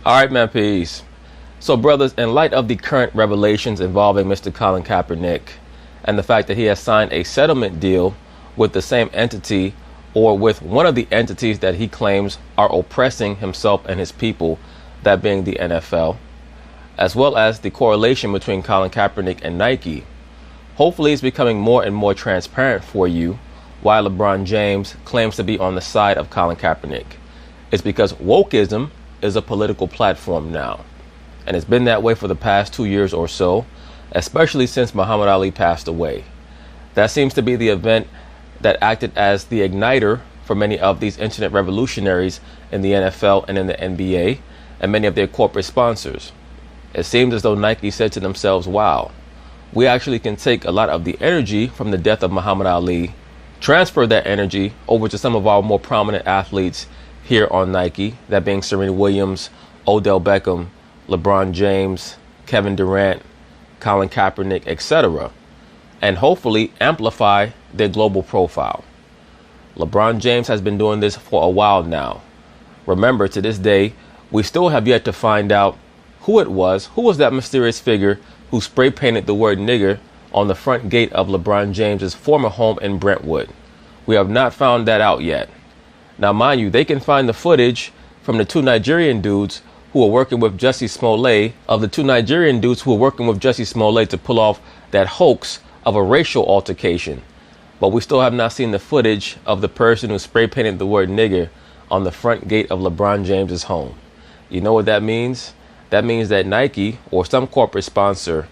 All right, man, peace. So, brothers, in light of the current revelations involving Mr. Colin Kaepernick and the fact that he has signed a settlement deal with the same entity or with one of the entities that he claims are oppressing himself and his people, that being the NFL, as well as the correlation between Colin Kaepernick and Nike, hopefully it's becoming more and more transparent for you why LeBron James claims to be on the side of Colin Kaepernick. It's because wokeism is a political platform now. And it's been that way for the past 2 years or so, especially since Muhammad Ali passed away. That seems to be the event that acted as the igniter for many of these internet revolutionaries in the NFL and in the NBA and many of their corporate sponsors. It seems as though Nike said to themselves, wow, we actually can take a lot of the energy from the death of Muhammad Ali, transfer that energy over to some of our more prominent athletes here on Nike, that being Serena Williams, Odell Beckham, LeBron James, Kevin Durant, Colin Kaepernick, etc., and hopefully amplify their global profile. LeBron James has been doing this for a while now. Remember, to this day, we still have yet to find out who it was. Who was that mysterious figure who spray painted the word nigger on the front gate of LeBron James's former home in Brentwood? We have not found that out yet. Now, mind you, they can find the footage from the two Nigerian dudes who were working with Jussie Smollett, to pull off that hoax of a racial altercation. But we still have not seen the footage of the person who spray painted the word nigger on the front gate of LeBron James's home. You know what that means? That means that Nike or some corporate sponsor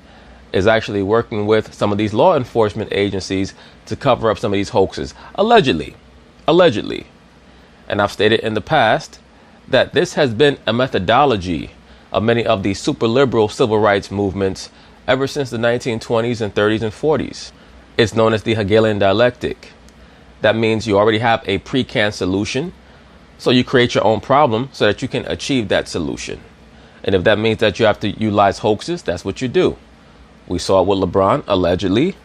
is actually working with some of these law enforcement agencies to cover up some of these hoaxes. Allegedly. And I've stated in the past that this has been a methodology of many of these super liberal civil rights movements ever since the 1920s and 30s and 40s. It's known as the Hegelian dialectic. That means you already have a pre-canned solution, so you create your own problem so that you can achieve that solution. And if that means that you have to utilize hoaxes, that's what you do. We saw it with LeBron, allegedly,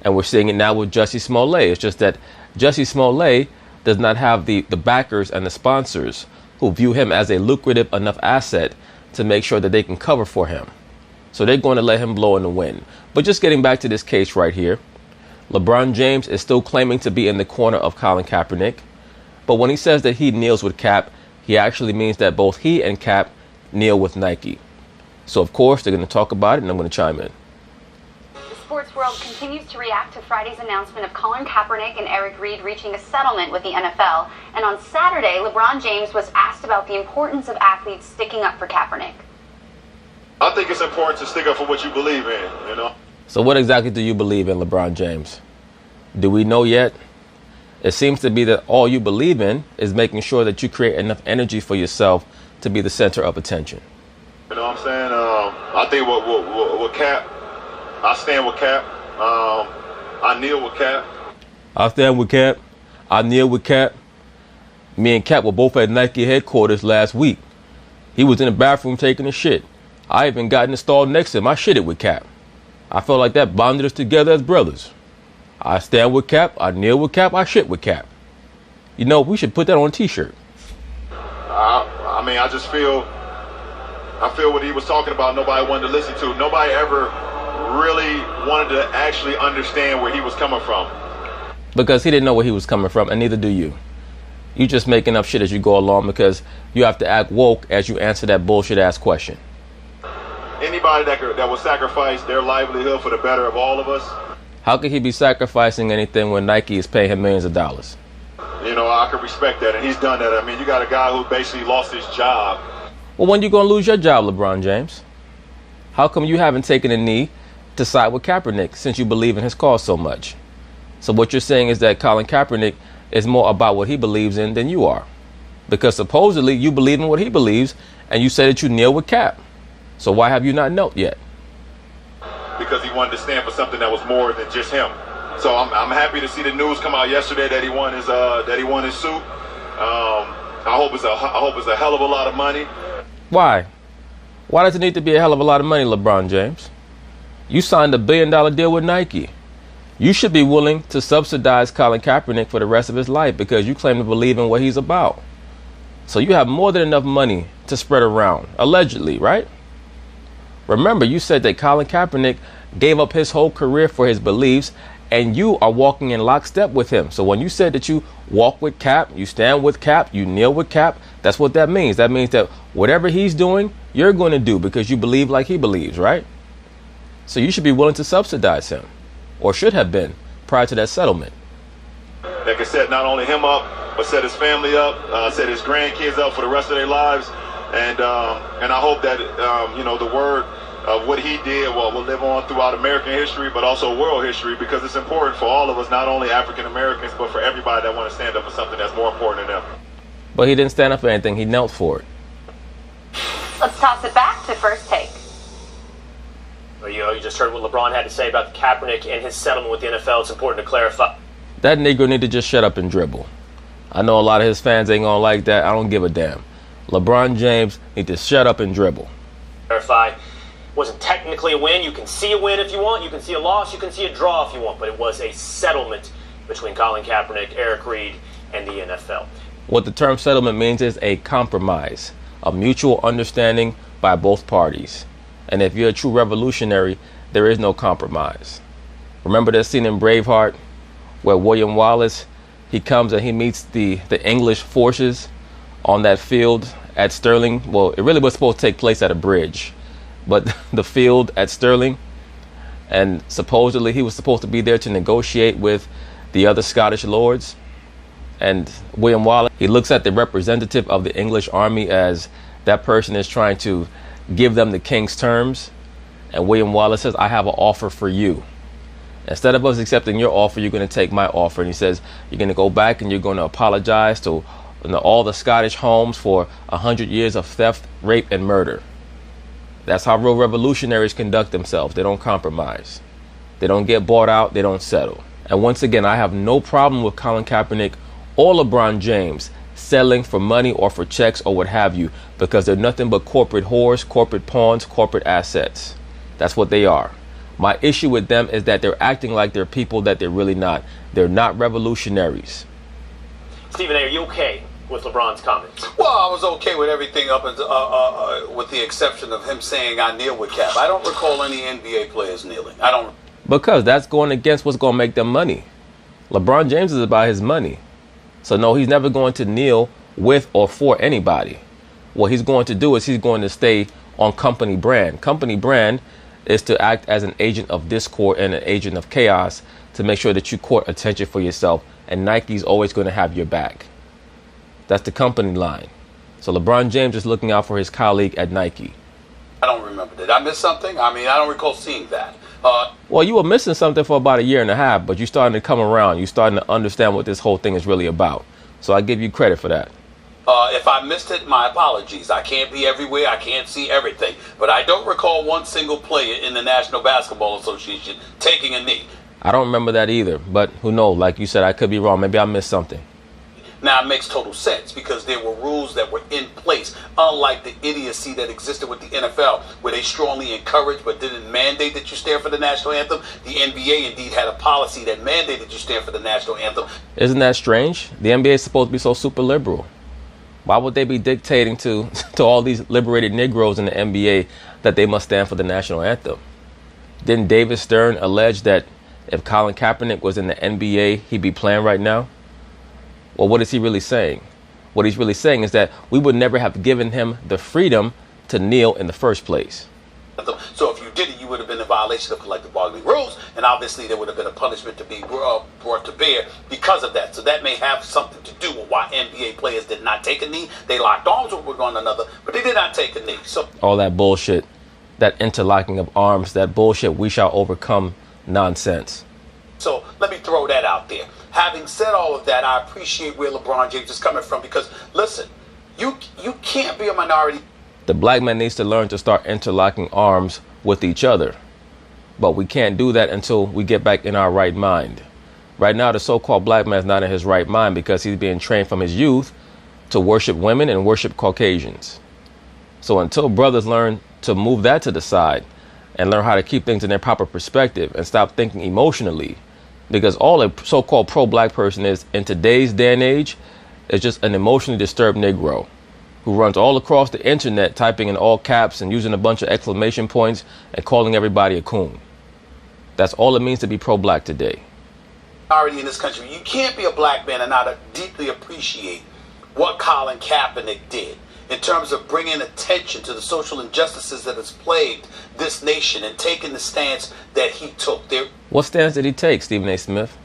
and we're seeing it now with Jussie Smollett. It's just that Jussie Smollett does not have the backers and the sponsors who view him as a lucrative enough asset to make sure that they can cover for him. So they're going to let him blow in the wind. But just getting back to this case right here, LeBron James is still claiming to be in the corner of Colin Kaepernick. But when he says that he kneels with Cap, he actually means that both he and Cap kneel with Nike. So, of course, they're going to talk about it, and I'm going to chime in. The sports world continues to react to Friday's announcement of Colin Kaepernick and Eric Reid reaching a settlement with the NFL. And on Saturday, LeBron James was asked about the importance of athletes sticking up for Kaepernick. I think it's important to stick up for what you believe in, you know. So what exactly do you believe in, LeBron James? Do we know yet? It seems to be that all you believe in is making sure that you create enough energy for yourself to be the center of attention. You know what I'm saying? I think with Cap, I stand with Cap. I kneel with Cap. I stand with Cap. I kneel with Cap. Me and Cap were both at Nike headquarters last week. He was in the bathroom taking a shit. I even got in the stall next to him. I shitted with Cap. I felt like that bonded us together as brothers. I stand with Cap. I kneel with Cap. I shit with Cap. You know, we should put that on a t-shirt. I mean, I feel what he was talking about, nobody wanted to listen to. Nobody ever really wanted to actually understand where he was coming from. Because he didn't know where he was coming from, and neither do you. You just making up shit as you go along because you have to act woke as you answer that bullshit-ass question. Anybody that will sacrifice their livelihood for the better of all of us. How could he be sacrificing anything when Nike is paying him millions of dollars? You know, I can respect that, and he's done that. I mean, you got a guy who basically lost his job. Well, when you going to lose your job, LeBron James? How come you haven't taken a knee to side with Kaepernick since you believe in his cause so much? So what you're saying is that Colin Kaepernick is more about what he believes in than you are. Because supposedly you believe in what he believes, and you say that you kneel with Cap. So why have you not knelt yet? Because he wanted to stand for something that was more than just him. So I'm happy to see the news come out yesterday that he won his suit. I hope it's a hell of a lot of money. Why? Why does it need to be a hell of a lot of money, LeBron James? You signed a $1 billion deal with Nike. You should be willing to subsidize Colin Kaepernick for the rest of his life because you claim to believe in what he's about. So you have more than enough money to spread around, allegedly, right? Remember, you said that Colin Kaepernick gave up his whole career for his beliefs, and you are walking in lockstep with him. So when you said that you walk with Cap, you stand with Cap, you kneel with Cap, that's what that means. That means that whatever he's doing, you're going to do because you believe like he believes, right? So you should be willing to subsidize him, or should have been prior to that settlement. That can set not only him up, but set his family up, set his grandkids up for the rest of their lives. And I hope that, the word of what he did will live on throughout American history, but also world history, because it's important for all of us, not only African Americans, but for everybody that want to stand up for something that's more important than them. But he didn't stand up for anything. He knelt for it. Let's toss it back to First Take. Well, you just heard what LeBron had to say about Kaepernick and his settlement with the NFL. It's important to clarify. That Negro need to just shut up and dribble. I know a lot of his fans ain't gonna like that. I don't give a damn. LeBron James need to shut up and dribble. Clarify. Wasn't technically a win. You can see a win if you want. You can see a loss. You can see a draw if you want. But it was a settlement between Colin Kaepernick, Eric Reid, and the NFL. What the term settlement means is a compromise, a mutual understanding by both parties. And if you're a true revolutionary, there is no compromise. Remember that scene in Braveheart where William Wallace, he comes and he meets the English forces on that field at Stirling. Well, it really was supposed to take place at a bridge, but the field at Stirling, and supposedly he was supposed to be there to negotiate with the other Scottish lords. And William Wallace, he looks at the representative of the English army as that person is trying to give them the king's terms. And William Wallace says, I have an offer for you. Instead of us accepting your offer, you're going to take my offer. And he says, you're going to go back and you're going to apologize to all the Scottish homes for 100 years of theft, rape, and murder. That's how real revolutionaries conduct themselves. They don't compromise. They don't get bought out. They don't settle. And once again, I have no problem with Colin Kaepernick or LeBron James settling for money or for checks or what have you, because they're nothing but corporate whores, corporate pawns, corporate assets. That's what they are. My issue with them is that they're acting like they're people that they're really not. They're not revolutionaries. Stephen A., are you okay with LeBron's comments? Well, I was okay with everything up until, with the exception of him saying I kneel with Cap. I don't recall any NBA players kneeling. I don't. Because that's going against what's going to make them money. LeBron James is about his money. So no, he's never going to kneel with or for anybody. What he's going to do is he's going to stay on company brand. Company brand is to act as an agent of discord and an agent of chaos to make sure that you court attention for yourself. And Nike's always going to have your back. That's the company line. So LeBron James is looking out for his colleague at Nike. I don't remember. Did I miss something? I mean, I don't recall seeing that. Well, you were missing something for about 1.5 years, but you're starting to come around. You're starting to understand what this whole thing is really about. So I give you credit for that. If I missed it, my apologies. I can't be everywhere. I can't see everything. But I don't recall one single player in the National Basketball Association taking a knee. I don't remember that either. But who knows? Like you said, I could be wrong. Maybe I missed something. Now, it makes total sense because there were rules that were in place, unlike the idiocy that existed with the NFL, where they strongly encouraged but didn't mandate that you stand for the national anthem. The NBA indeed had a policy that mandated you stand for the national anthem. Isn't that strange? The NBA is supposed to be so super liberal. Why would they be dictating to all these liberated Negroes in the NBA that they must stand for the national anthem? Didn't David Stern allege that if Colin Kaepernick was in the NBA, he'd be playing right now? Well, what is he really saying? What he's really saying is that we would never have given him the freedom to kneel in the first place. So if you did it, you would have been in violation of collective bargaining rules, and obviously there would have been a punishment to be brought to bear because of that. So that may have something to do with why NBA players did not take a knee. They locked arms with one another, but they did not take a knee. So all that bullshit, that interlocking of arms, that bullshit, we shall overcome nonsense. So let me throw that out there. Having said all of that, I appreciate where LeBron James is coming from because, listen, you can't be a minority. The black man needs to learn to start interlocking arms with each other. But we can't do that until we get back in our right mind. Right now, the so-called black man is not in his right mind because he's being trained from his youth to worship women and worship Caucasians. So until brothers learn to move that to the side and learn how to keep things in their proper perspective and stop thinking emotionally, because all a so-called pro-black person is in today's day and age is just an emotionally disturbed Negro. who runs all across the internet typing in all caps and using a bunch of exclamation points and calling everybody a coon. That's all it means to be pro-black today. Already in this country, you can't be a black man and not deeply appreciate what Colin Kaepernick did in terms of bringing attention to the social injustices that has plagued this nation and taking the stance that he took. What stance did he take, Stephen A. Smith?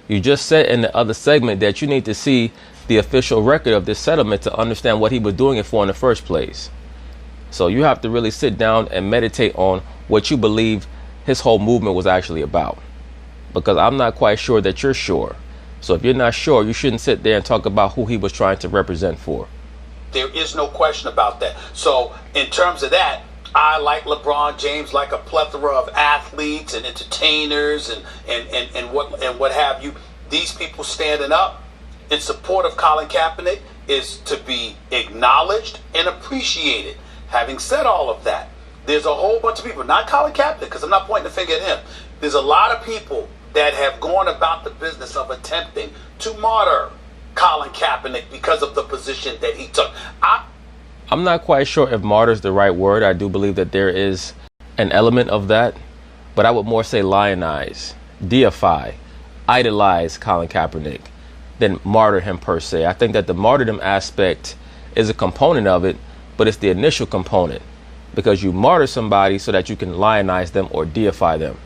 You just said in the other segment that you need to see the official record of this settlement to understand what he was doing it for in the first place. So you have to really sit down and meditate on what you believe his whole movement was actually about. Because I'm not quite sure that you're sure. So if you're not sure, you shouldn't sit there and talk about who he was trying to represent for. There is no question about that. So in terms of that, I, like LeBron James, like a plethora of athletes and entertainers and what have you, these people standing up in support of Colin Kaepernick is to be acknowledged and appreciated. Having said all of that, there's a whole bunch of people, not Colin Kaepernick, because I'm not pointing the finger at him. There's a lot of people that have gone about the business of attempting to martyr Colin Kaepernick because of the position that he took. I'm not quite sure if martyr is the right word. I do believe that there is an element of that, but I would more say lionize, deify, idolize Colin Kaepernick than martyr him per se. I think that the martyrdom aspect is a component of it, but it's the initial component, because you martyr somebody so that you can lionize them or deify them.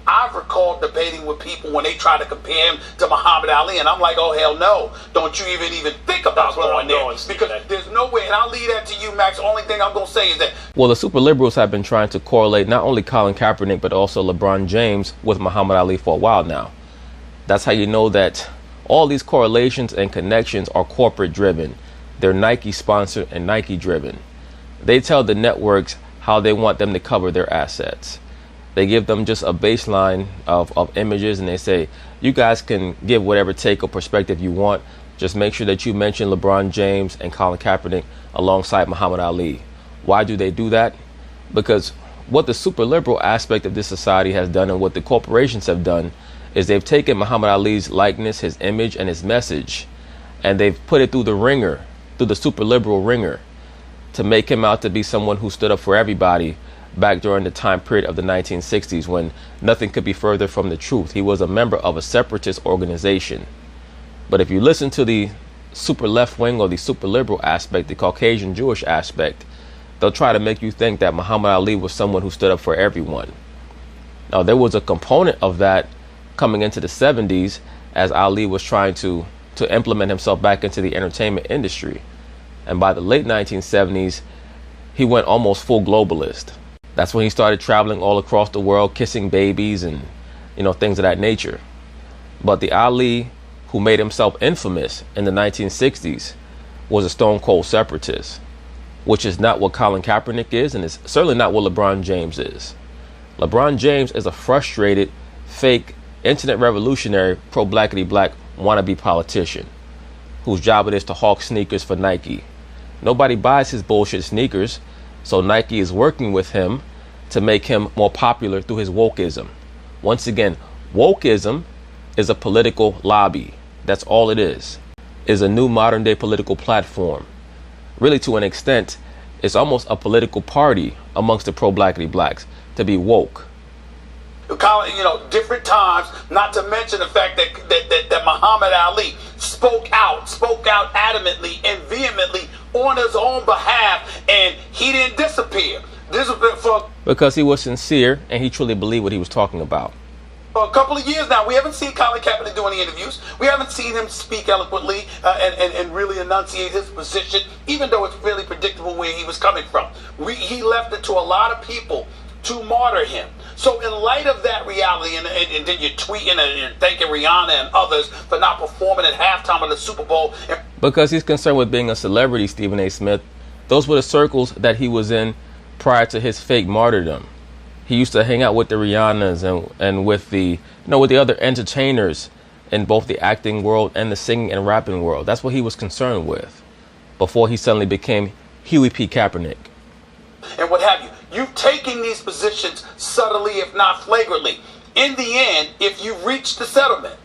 I've recalled debating with people when they try to compare him to Muhammad Ali, and I'm like, oh, hell no. Don't you even think about going there. Because there's no way, and I'll leave that to you, Max. The only thing I'm going to say is that... Well, the super liberals have been trying to correlate not only Colin Kaepernick, but also LeBron James with Muhammad Ali for a while now. That's how you know that all these correlations and connections are corporate driven. They're Nike sponsored and Nike driven. They tell the networks how they want them to cover their assets. They give them just a baseline of images, and they say, you guys can give whatever take or perspective you want. Just make sure that you mention LeBron James and Colin Kaepernick alongside Muhammad Ali. Why do they do that? Because what the super liberal aspect of this society has done and what the corporations have done is they've taken Muhammad Ali's likeness, his image, and his message, and they've put it through the ringer, through the super liberal ringer, to make him out to be someone who stood up for everybody back during the time period of the 1960s when nothing could be further from the truth. He was a member of a separatist organization. But if you listen to the super left wing or the super liberal aspect, the Caucasian Jewish aspect, they'll try to make you think that Muhammad Ali was someone who stood up for everyone. Now, there was a component of that coming into the 70s as Ali was trying to implement himself back into the entertainment industry. And by the late 1970s, he went almost full globalist. That's when he started traveling all across the world, kissing babies and, things of that nature. But the Ali who made himself infamous in the 1960s was a stone cold separatist, which is not what Colin Kaepernick is, and it's certainly not what LeBron James is. LeBron James is a frustrated, fake, internet revolutionary, pro-blackity-black wannabe politician whose job it is to hawk sneakers for Nike. Nobody buys his bullshit sneakers, so Nike is working with him to make him more popular through his wokeism. Once again, wokeism is a political lobby. That's all it is. It's a new modern day political platform. Really, to an extent, it's almost a political party amongst the pro-blackity blacks to be woke. Different times, not to mention the fact that Muhammad Ali spoke out adamantly and vehemently on his own behalf, and he didn't disappear. Because he was sincere and he truly believed what he was talking about. For a couple of years now, we haven't seen Colin Kaepernick do any interviews. We haven't seen him speak eloquently and really enunciate his position, even though it's fairly predictable where he was coming from. He left it to a lot of people to martyr him. So in light of that reality, and then you're tweeting and you're thanking Rihanna and others for not performing at halftime of the Super Bowl. Because he's concerned with being a celebrity, Stephen A. Smith. Those were the circles that he was in prior to his fake martyrdom. He used to hang out with the Rihannas and with the other entertainers in both the acting world and the singing and rapping world. That's what he was concerned with before he suddenly became Huey P. Kaepernick. And what have you. You've taken these positions subtly, if not flagrantly. In the end, if you reach the settlement,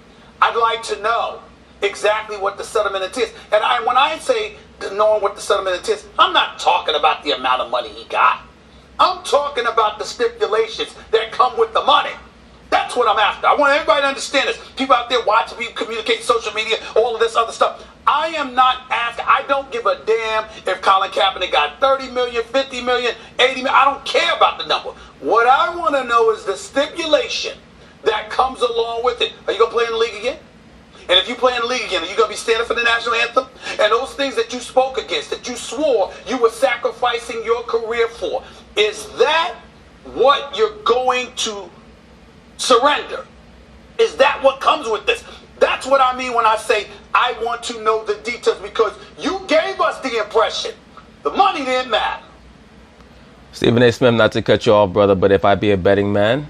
I'd like to know exactly what the settlement is. And when I say knowing what the settlement entails, I'm not talking about the amount of money he got. I'm talking about the stipulations that come with the money. That's what I'm after. I want everybody to understand this. People out there watching me communicate, social media, all of this other stuff. I am not asking. I don't give a damn if Colin Kaepernick got 30 million, 50 million, 80 million. I don't care about the number. What I want to know is the stipulation that comes along with it. Are you going to play in the league again? And if you play in the league again, are you going to be standing for the national anthem? And those things that you spoke against, that you swore you were sacrificing your career for, is that what you're going to surrender? Is that what comes with this? That's what I mean when I say I want to know the details, because you gave us the impression the money didn't matter. Stephen A. Smith, not to cut you off, brother, but if I be a betting man,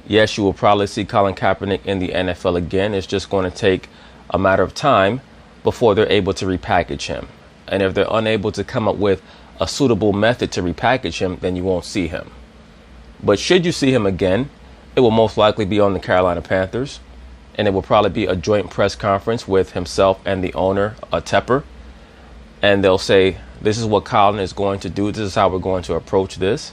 yes, you will probably see Colin Kaepernick in the NFL again. It's just going to take a matter of time before they're able to repackage him. And if they're unable to come up with a suitable method to repackage him, then you won't see him. But should you see him again, it will most likely be on the Carolina Panthers, and it will probably be a joint press conference with himself and the owner, Tepper. And they'll say, this is what Colin is going to do. This is how we're going to approach this.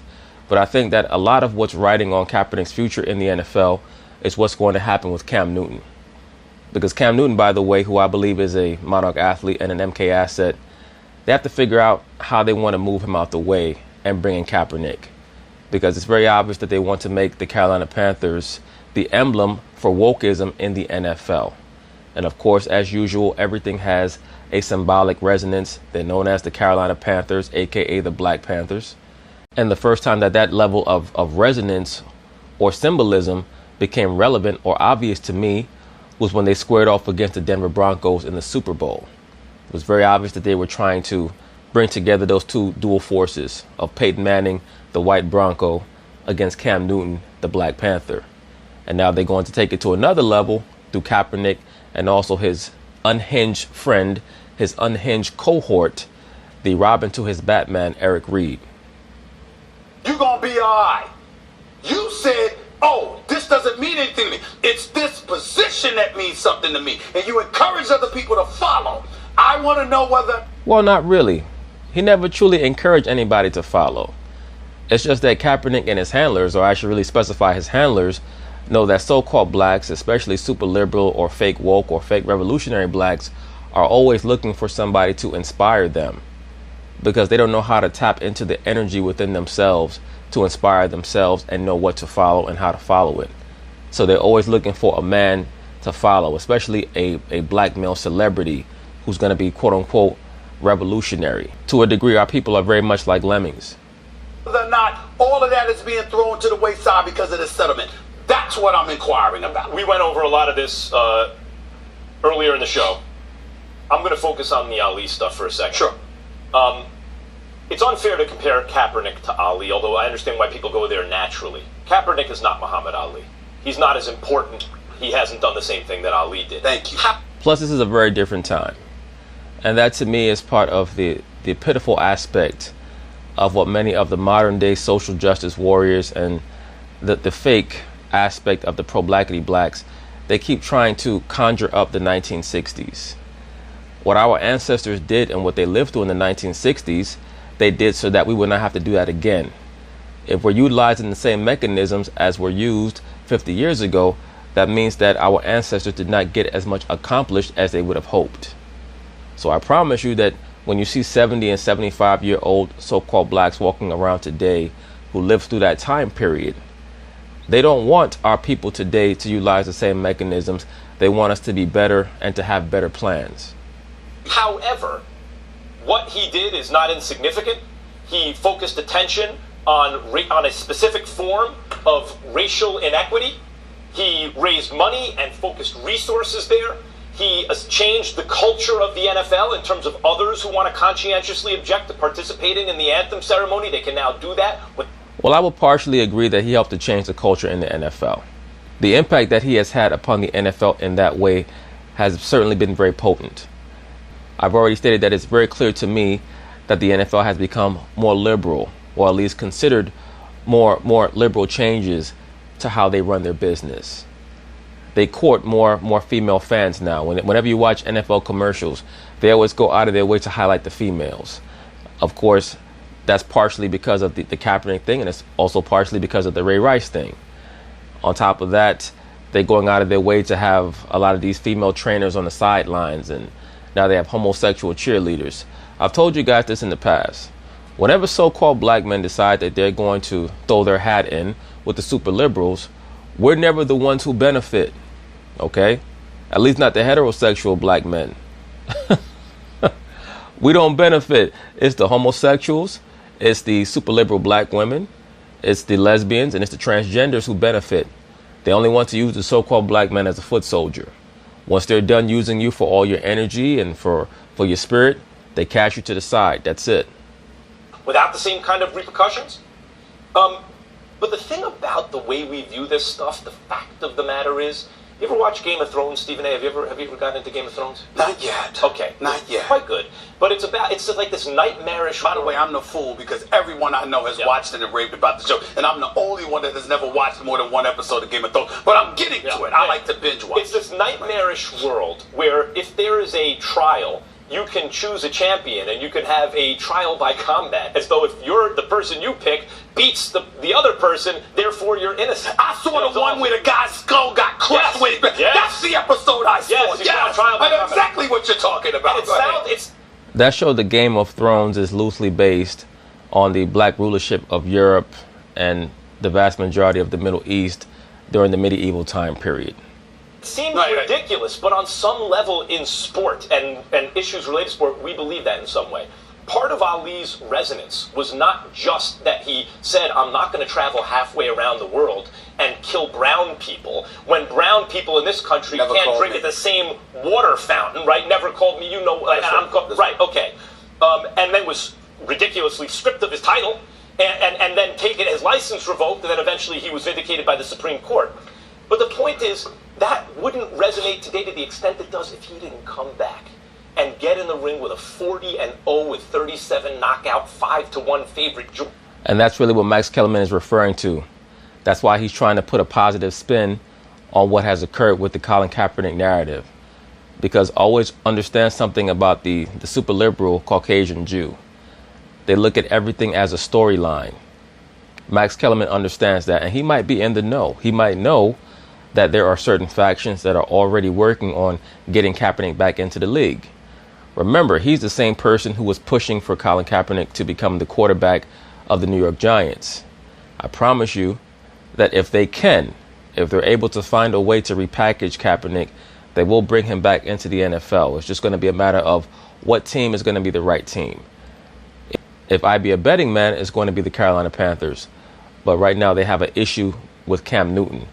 But I think that a lot of what's riding on Kaepernick's future in the NFL is what's going to happen with Cam Newton. Because Cam Newton, by the way, who I believe is a Monarch athlete and an MK asset, they have to figure out how they want to move him out the way and bring in Kaepernick. Because it's very obvious that they want to make the Carolina Panthers the emblem for wokeism in the NFL. And of course, as usual, everything has a symbolic resonance. They're known as the Carolina Panthers, aka the Black Panthers. And the first time that that level of resonance or symbolism became relevant or obvious to me was when they squared off against the Denver Broncos in the Super Bowl. It was very obvious that they were trying to bring together those two dual forces of Peyton Manning, the white Bronco, against Cam Newton, the Black Panther. And now they're going to take it to another level through Kaepernick and also his unhinged friend, his unhinged cohort, the Robin to his Batman, Eric Reed. You're going to be all right. You said, oh, this doesn't mean anything to me. It's this position that means something to me. And you encourage other people to follow. I want to know whether... Well, not really. He never truly encouraged anybody to follow. It's just that Kaepernick and his handlers, or I should really specify his handlers, know that so-called blacks, especially super liberal or fake woke or fake revolutionary blacks, are always looking for somebody to inspire them, because they don't know how to tap into the energy within themselves to inspire themselves and know what to follow and how to follow it. So they're always looking for a man to follow, especially a black male celebrity who's going to be quote unquote revolutionary. To a degree, our people are very much like lemmings. Whether or not all of that is being thrown to the wayside because of this settlement. That's what I'm inquiring about. We went over a lot of this earlier in the show. I'm going to focus on the Ali stuff for a second. Sure. It's unfair to compare Kaepernick to Ali, although I understand why people go there naturally. Kaepernick is not Muhammad Ali. He's not as important. He hasn't done the same thing that Ali did. Thank you. Plus, this is a very different time. And that, to me, is part of the pitiful aspect of what many of the modern day social justice warriors and the fake aspect of the pro-blackity blacks, they keep trying to conjure up the 1960s. What our ancestors did and what they lived through in the 1960s, they did so that we would not have to do that again. If we're utilizing the same mechanisms as were used 50 years ago, that means that our ancestors did not get as much accomplished as they would have hoped. So I promise you that when you see 70 and 75-year-old so-called blacks walking around today who lived through that time period, they don't want our people today to utilize the same mechanisms. They want us to be better and to have better plans. However, what he did is not insignificant. He focused attention on a specific form of racial inequity. He raised money and focused resources there. He has changed the culture of the NFL in terms of others who want to conscientiously object to participating in the anthem ceremony. They can now do that. Well, I will partially agree that he helped to change the culture in the NFL. The impact that he has had upon the NFL in that way has certainly been very potent. I've already stated that it's very clear to me that the NFL has become more liberal, or at least considered more liberal changes to how they run their business. They court more female fans now. Whenever you watch NFL commercials, they always go out of their way to highlight the females. Of course, that's partially because of the Kaepernick thing, and it's also partially because of the Ray Rice thing. On top of that, they're going out of their way to have a lot of these female trainers on the sidelines, and now they have homosexual cheerleaders. I've told you guys this in the past. Whenever so-called black men decide that they're going to throw their hat in with the super liberals, we're never the ones who benefit, okay? At least not the heterosexual black men. We don't benefit. It's the homosexuals, it's the super liberal black women, it's the lesbians, and it's the transgenders who benefit. They only want to use the so-called black man as a foot soldier. Once they're done using you for all your energy and for your spirit, they cast you to the side. That's it. Without the same kind of repercussions? But the thing about the way we view this stuff, the fact of the matter is, you ever watch Game of Thrones, Stephen A? Have you ever gotten into Game of Thrones? Not yet. Okay. Not yet. Quite good. But it's like this nightmarish... By the way, I'm the fool because everyone I know has watched it and raved about the show. And I'm the only one that has never watched more than one episode of Game of Thrones. But I'm getting to it. I like to binge watch. It's this nightmarish world where if there is a trial, you can choose a champion and you can have a trial by combat, as though if you're the person you pick beats the other person, therefore you're innocent. I saw the one where the guy's skull got crushed with it. Yes. That's the episode I saw. Yes, trial by I know combat. exactly what you're talking about. That show, The Game of Thrones, is loosely based on the black rulership of Europe and the vast majority of the Middle East during the medieval time period. It seems ridiculous, but on some level in sport and issues related to sport, we believe that in some way. Part of Ali's resonance was not just that he said, I'm not going to travel halfway around the world and kill brown people, when brown people in this country can't drink at the same water fountain, right? Never called me, you know, right, okay. And then was ridiculously stripped of his title and then taken his license revoked, and then eventually he was vindicated by the Supreme Court. But the point is, that wouldn't resonate today to the extent it does if he didn't come back and get in the ring with a 40-0 with 37 knockout, 5-1 favorite. And that's really what Max Kellerman is referring to. That's why he's trying to put a positive spin on what has occurred with the Colin Kaepernick narrative. Because always understand something about the super liberal Caucasian Jew. They look at everything as a storyline. Max Kellerman understands that, and he might be in the know. He might know that there are certain factions that are already working on getting Kaepernick back into the league. Remember, he's the same person who was pushing for Colin Kaepernick to become the quarterback of the New York Giants. I promise you that if they're able to find a way to repackage Kaepernick, they will bring him back into the NFL. It's just going to be a matter of what team is going to be the right team. If I be a betting man, it's going to be the Carolina Panthers. But right now they have an issue with Cam Newton.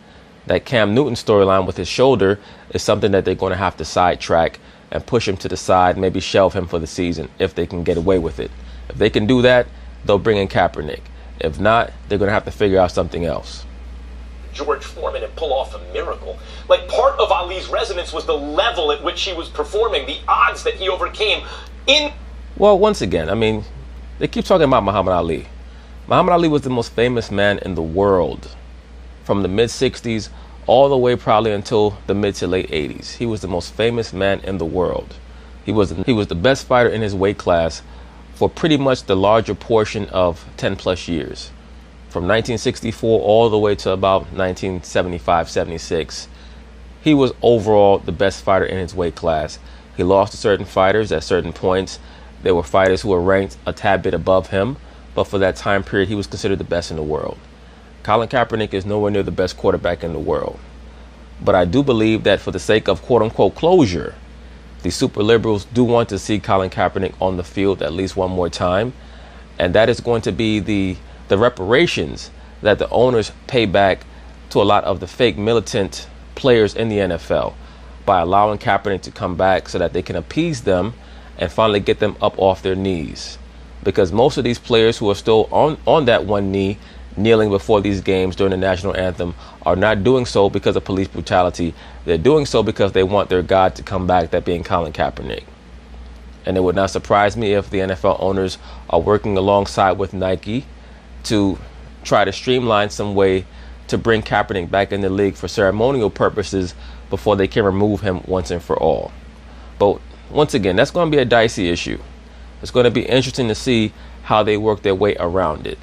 That Cam Newton storyline with his shoulder is something that they're going to have to sidetrack and push him to the side, maybe shelve him for the season if they can get away with it. If they can do that, they'll bring in Kaepernick. If not, they're going to have to figure out something else. George Foreman and pull off a miracle. Like, part of Ali's resonance was the level at which he was performing, the odds that he overcame in... Well, once again, I mean, they keep talking about Muhammad Ali. Muhammad Ali was the most famous man in the world from the mid-60s all the way probably until the mid to late 80s. He was the most famous man in the world. He was the best fighter in his weight class for pretty much the larger portion of 10 plus years. From 1964 all the way to about 1975, 76. He was overall the best fighter in his weight class. He lost to certain fighters at certain points. There were fighters who were ranked a tad bit above him, but for that time period, he was considered the best in the world. Colin Kaepernick is nowhere near the best quarterback in the world. But I do believe that for the sake of quote-unquote closure, the super liberals do want to see Colin Kaepernick on the field at least one more time. And that is going to be the reparations that the owners pay back to a lot of the fake militant players in the NFL by allowing Kaepernick to come back so that they can appease them and finally get them up off their knees. Because most of these players who are still on that one knee, kneeling before these games during the national anthem, are not doing so because of police brutality. They're doing so because they want their God to come back, that being Colin Kaepernick. And it would not surprise me if the NFL owners are working alongside with Nike to try to streamline some way to bring Kaepernick back in the league for ceremonial purposes before they can remove him once and for all. But once again, that's going to be a dicey issue. It's going to be interesting to see how they work their way around it,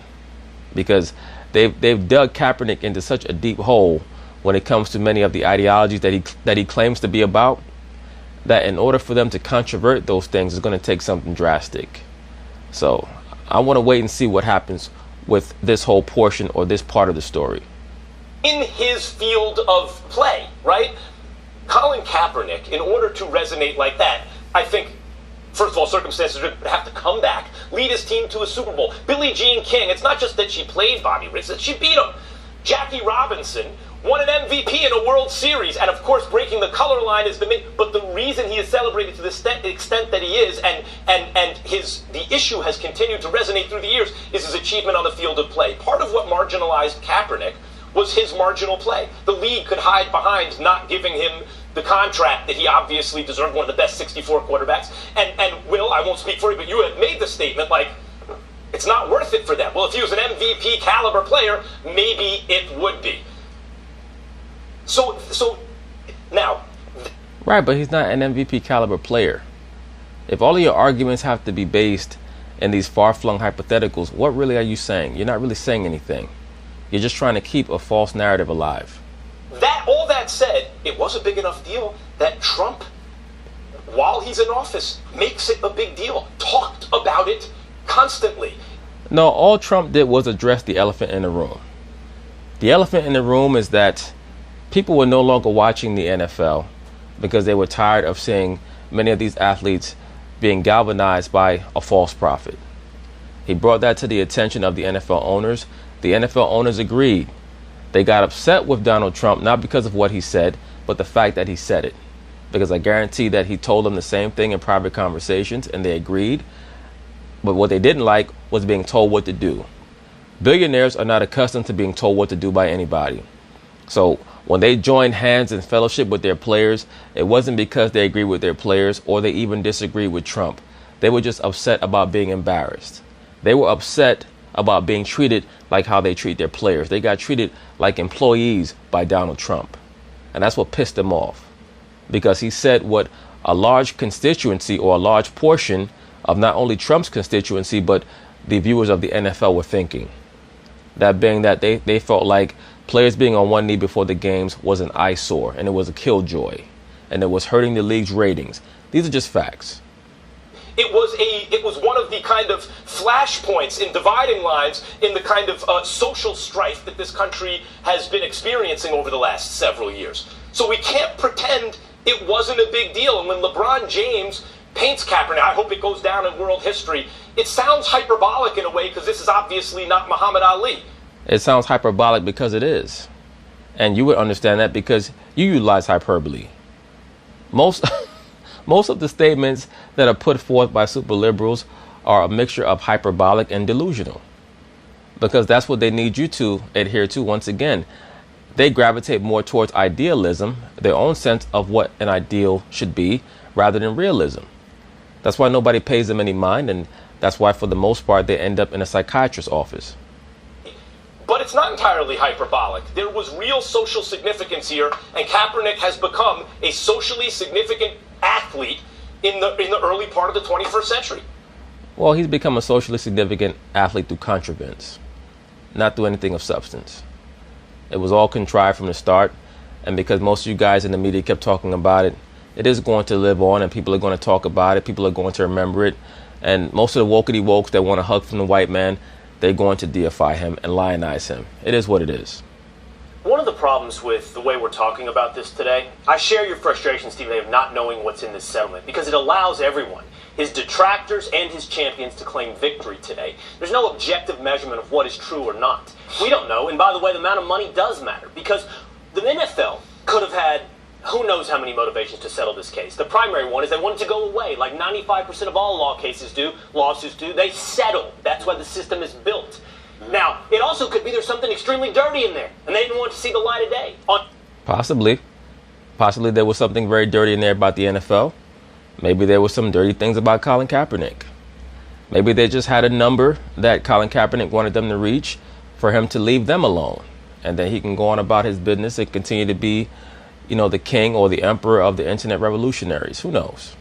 because they've dug Kaepernick into such a deep hole when it comes to many of the ideologies that he claims to be about, that in order for them to controvert those things, it's going to take something drastic. So I want to wait and see what happens with this whole portion or this part of the story. In his field of play, right? Colin Kaepernick, in order to resonate like that, I think, first of all, circumstances would have to come back, lead his team to a Super Bowl. Billie Jean King, it's not just that she played Bobby Riggs, that she beat him. Jackie Robinson won an MVP in a World Series, and of course breaking the color line is the main, but the reason he is celebrated to the extent that he is, and the issue has continued to resonate through the years, is his achievement on the field of play. Part of what marginalized Kaepernick was his marginal play. The league could hide behind not giving him the contract that he obviously deserved, one of the best 64 quarterbacks. And Will, I won't speak for you, but you have made the statement like, it's not worth it for them. Well, if he was an MVP caliber player, maybe it would be. So now. Right, but he's not an MVP caliber player. If all of your arguments have to be based in these far-flung hypotheticals, what really are you saying? You're not really saying anything. You're just trying to keep a false narrative alive. All that said, it was a big enough deal that Trump, while he's in office, makes it a big deal, talked about it constantly. No, all Trump did was address the elephant in the room. The elephant in the room is that people were no longer watching the NFL because they were tired of seeing many of these athletes being galvanized by a false prophet. He brought that to the attention of the NFL owners. The NFL owners agreed. They got upset with Donald Trump, not because of what he said, but the fact that he said it. Because I guarantee that he told them the same thing in private conversations, and they agreed. But what they didn't like was being told what to do. Billionaires are not accustomed to being told what to do by anybody. So when they joined hands in fellowship with their players, it wasn't because they agreed with their players or they even disagreed with Trump. They were just upset about being embarrassed. They were upset about being treated like how they treat their players. They got treated like employees by Donald Trump. And that's what pissed them off. Because he said what a large constituency or a large portion of not only Trump's constituency, but the viewers of the NFL were thinking. That being that they felt like players being on one knee before the games was an eyesore and it was a killjoy. And it was hurting the league's ratings. These are just facts. It was one of the kind of flashpoints in dividing lines in the kind of social strife that this country has been experiencing over the last several years. So we can't pretend it wasn't a big deal. And when LeBron James paints Kaepernick, I hope it goes down in world history, it sounds hyperbolic in a way because this is obviously not Muhammad Ali. It sounds hyperbolic because it is. And you would understand that because you utilize hyperbole. Most of the statements that are put forth by super liberals are a mixture of hyperbolic and delusional, because that's what they need you to adhere to. Once again, they gravitate more towards idealism, their own sense of what an ideal should be, rather than realism. That's why nobody pays them any mind, and that's why for the most part they end up in a psychiatrist's office. But it's not entirely hyperbolic. There was real social significance here, and Kaepernick has become a socially significant athlete in the early part of the 21st century. Well, he's become a socially significant athlete through contrivance, not through anything of substance. It was all contrived from the start, and because most of you guys in the media kept talking about it, it is going to live on, and people are going to talk about it, people are going to remember it, and most of the wokey wokes that want a hug from the white man, they're going to deify him and lionize him. It is what it is. One of the problems with the way we're talking about this today, I share your frustration, Stephen, of not knowing what's in this settlement, because it allows everyone, his detractors and his champions, to claim victory today. There's no objective measurement of what is true or not. We don't know, and by the way, the amount of money does matter, because the NFL could have had who knows how many motivations to settle this case. The primary one is they wanted to go away, like 95% of all lawsuits do. They settle. That's why the system is built. Now, it also could be there's something extremely dirty in there, and they didn't want to see the light of day. Possibly there was something very dirty in there about the NFL. Maybe there was some dirty things about Colin Kaepernick. Maybe they just had a number that Colin Kaepernick wanted them to reach for him to leave them alone, and then he can go on about his business and continue to be, the king or the emperor of the internet revolutionaries. Who knows?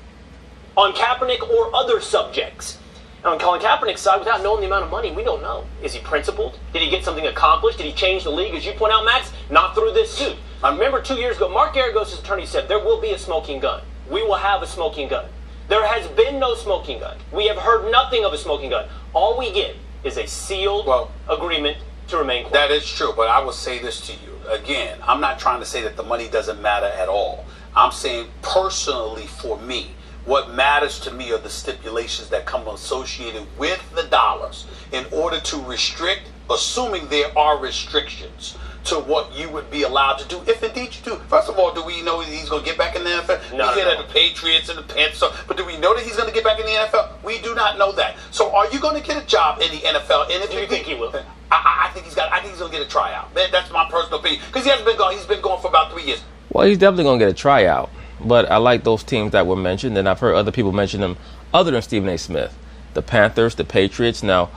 on Kaepernick or other subjects. And on Colin Kaepernick's side, without knowing the amount of money, we don't know. Is he principled? Did he get something accomplished? Did he change the league? As you point out, Max, not through this suit. I remember 2 years ago, Mark Garagos' attorney said, there will be a smoking gun. We will have a smoking gun. There has been no smoking gun. We have heard nothing of a smoking gun. All we get is a sealed agreement to remain quiet. That is true, but I will say this to you. Again, I'm not trying to say that the money doesn't matter at all. I'm saying personally for me, what matters to me are the stipulations that come associated with the dollars in order to restrict, assuming there are restrictions to what you would be allowed to do, if indeed you do. First of all, do we know that he's going to get back in the NFL? No, we hear that the Patriots and the Panthers, but do we know that he's going to get back in the NFL? We do not know that. So are you going to get a job in the NFL? And if Do you think he will? I think he's going to get a tryout. That's my personal opinion, because he hasn't been gone. He's been gone for about 3 years. Well, he's definitely going to get a tryout. But I like those teams that were mentioned, and I've heard other people mention them other than Stephen A. Smith. The Panthers, the Patriots. Now,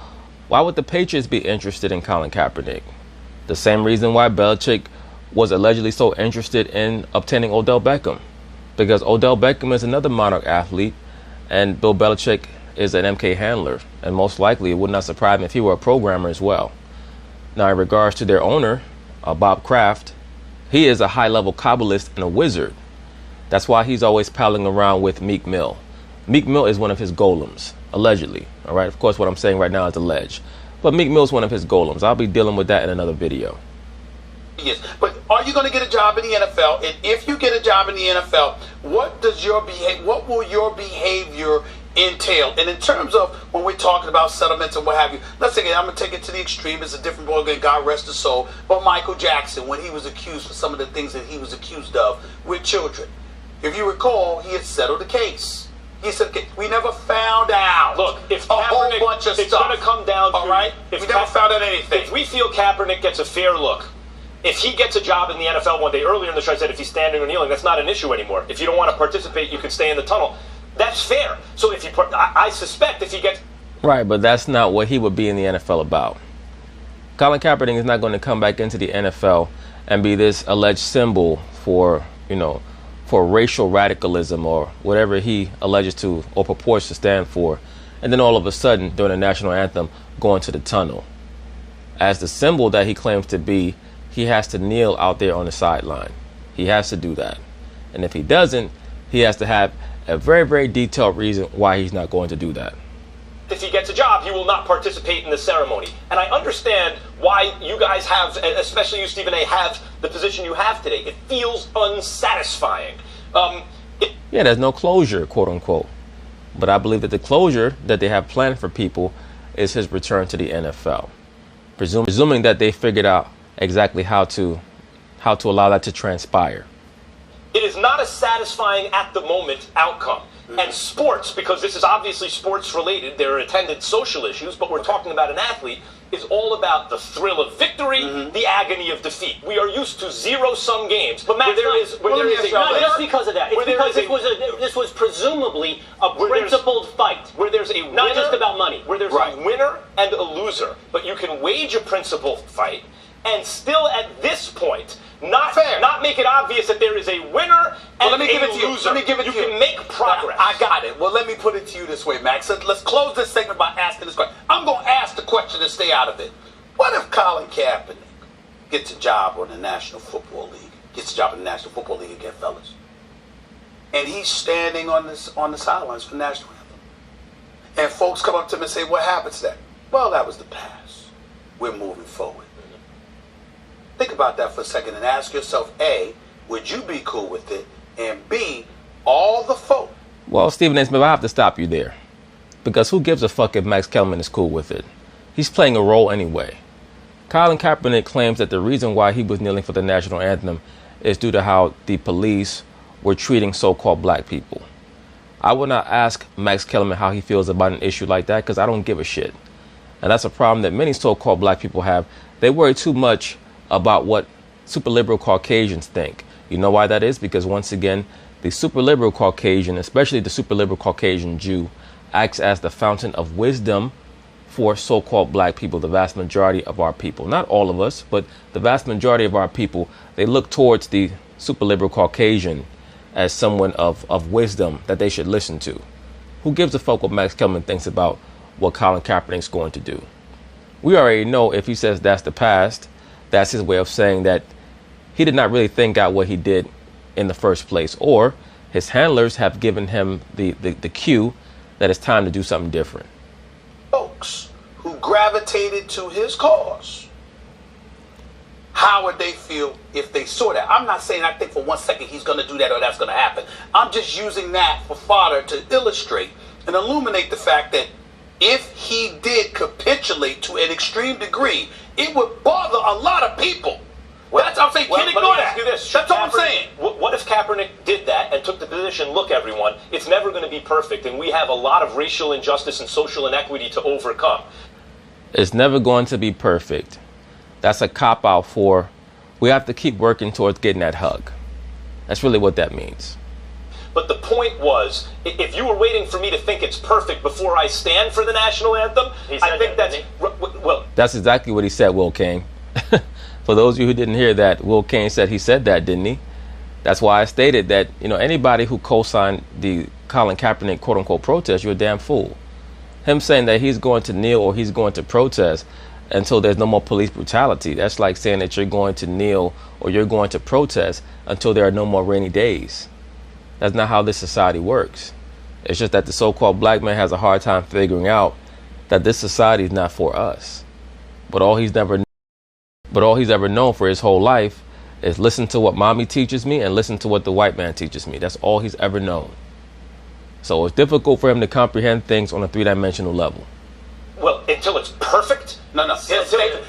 why would the Patriots be interested in Colin Kaepernick? The same reason why Belichick was allegedly so interested in obtaining Odell Beckham. Because Odell Beckham is another Monarch athlete, and Bill Belichick is an MK handler. And most likely, it would not surprise me if he were a programmer as well. Now, in regards to their owner, Bob Kraft, he is a high-level Kabbalist and a wizard. That's why he's always palling around with Meek Mill. Meek Mill is one of his golems, allegedly. All right, of course, what I'm saying right now is alleged. But Meek Mill is one of his golems. I'll be dealing with that in another video. Yes, but are you going to get a job in the NFL? And if you get a job in the NFL, what will your behavior entail? And in terms of when we're talking about settlements and what have you, let's say, I'm going to take it to the extreme. It's a different ballgame, God rest his soul. But Michael Jackson, when he was accused for some of the things that he was accused of with children, if you recall, he had settled the case. He said, we never found out. Look, if a whole Kaepernick, bunch of it's stuff. going to come down to, all right? We never found out anything. If we feel Kaepernick gets a fair look, if he gets a job in the NFL one day, earlier in the show I said if he's standing or kneeling, that's not an issue anymore. If you don't want to participate, you can stay in the tunnel. That's fair. So if I suspect if he gets... Right, but that's not what he would be in the NFL about. Colin Kaepernick is not going to come back into the NFL and be this alleged symbol for, for racial radicalism or whatever he alleges to or purports to stand for, and then all of a sudden, during the national anthem, go into the tunnel. As the symbol that he claims to be, he has to kneel out there on the sideline. He has to do that. And if he doesn't, he has to have a very, very detailed reason why he's not going to do that. If he gets a job, he will not participate in the ceremony. And I understand why you guys have, especially you, Stephen A., have the position you have today. It feels unsatisfying. Yeah, there's no closure, quote unquote. But I believe that the closure that they have planned for people is his return to the NFL. Presuming that they figured out exactly how to allow that to transpire. It is not a satisfying at the moment outcome. And sports, because this is obviously sports related, there are attendant social issues, but we're talking about an athlete, is all about the thrill of victory, the agony of defeat. We are used to zero-sum games, but Matt, just because of that. It's because this was presumably a principled fight, where there's a winner, not just about money. Where there's a winner and a loser, but you can wage a principled fight and still at this point not make it obvious that there is a winner and let me give it to loser. You. Let me give it to you. You can make progress. I got it. Well, let me put it to you this way, Max. Let's close this segment by asking this question. I'm going to ask the question and stay out of it. What if Colin Kaepernick gets a job on the National Football League? Gets a job in the National Football League again, fellas. And he's standing on the sidelines for the national anthem. And folks come up to him and say, what happens then? Well, that was the past. We're moving forward. Think about that for a second and ask yourself, A, would you be cool with it? And B, all the folk. Well, Stephen A. Smith, I have to stop you there. Because who gives a fuck if Max Kellerman is cool with it? He's playing a role anyway. Colin Kaepernick claims that the reason why he was kneeling for the national anthem is due to how the police were treating so-called black people. I would not ask Max Kellerman how he feels about an issue like that because I don't give a shit. And that's a problem that many so-called black people have. They worry too much about what super liberal Caucasians think. You know why that is? Because once again, the super liberal Caucasian, especially the super liberal Caucasian Jew, acts as the fountain of wisdom for so-called black people, the vast majority of our people. Not all of us, but the vast majority of our people, they look towards the super liberal Caucasian as someone of wisdom that they should listen to. Who gives a fuck what Max Kellerman thinks about what Colin Kaepernick's going to do? We already know if he says that's the past, that's his way of saying that he did not really think out what he did in the first place, or his handlers have given him the cue that it's time to do something different. Folks who gravitated to his cause, how would they feel if they saw that? I'm not saying I think for 1 second he's going to do that or that's going to happen. I'm just using that for fodder to illustrate and illuminate the fact that if he did capitulate to an extreme degree, it would bother a lot of people. Well, that's what I'm saying. Can't ignore that. That's all I'm saying. What if Kaepernick did that and took the position, look, everyone, it's never going to be perfect, and we have a lot of racial injustice and social inequity to overcome. It's never going to be perfect. That's a cop-out for, we have to keep working towards getting that hug. That's really what that means. But the point was, if you were waiting for me to think it's perfect before I stand for the national anthem, I think that's... Well, that's exactly what he said, Will King. For those of you who didn't hear that, Will King said he said that, didn't he? That's why I stated that, anybody who co-signed the Colin Kaepernick quote-unquote protest, you're a damn fool. Him saying that he's going to kneel or he's going to protest until there's no more police brutality, that's like saying that you're going to kneel or you're going to protest until there are no more rainy days. That's not how this society works. It's just that the so-called black man has a hard time figuring out that this society is not for us. But all he's ever known for his whole life is listen to what mommy teaches me and listen to what the white man teaches me. That's all he's ever known. So it's difficult for him to comprehend things on a three-dimensional level. Well, until it's perfect? No. His statement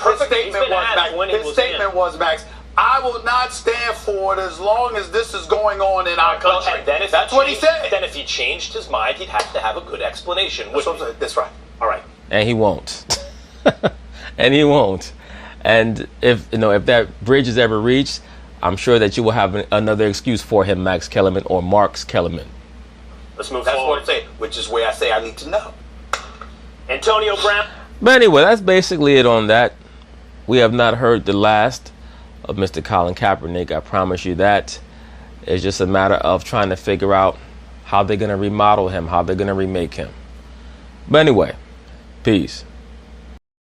was, Max, I will not stand for it as long as this is going on in our country. And then that's what he said. Then if he changed his mind, he'd have to have a good explanation. That's right. All right. And he won't. And he won't. And if that bridge is ever reached, I'm sure that you will have another excuse for him, Max Kellerman or Marx Kellerman. Let's move That's forward. what I'm saying, which is where I say I need to know. Antonio Brown. But anyway, that's basically it on that. We have not heard the last of Mr. Colin Kaepernick. I promise you that. It's just a matter of trying to figure out how they're going to remodel him, how they're going to remake him. But anyway, peace.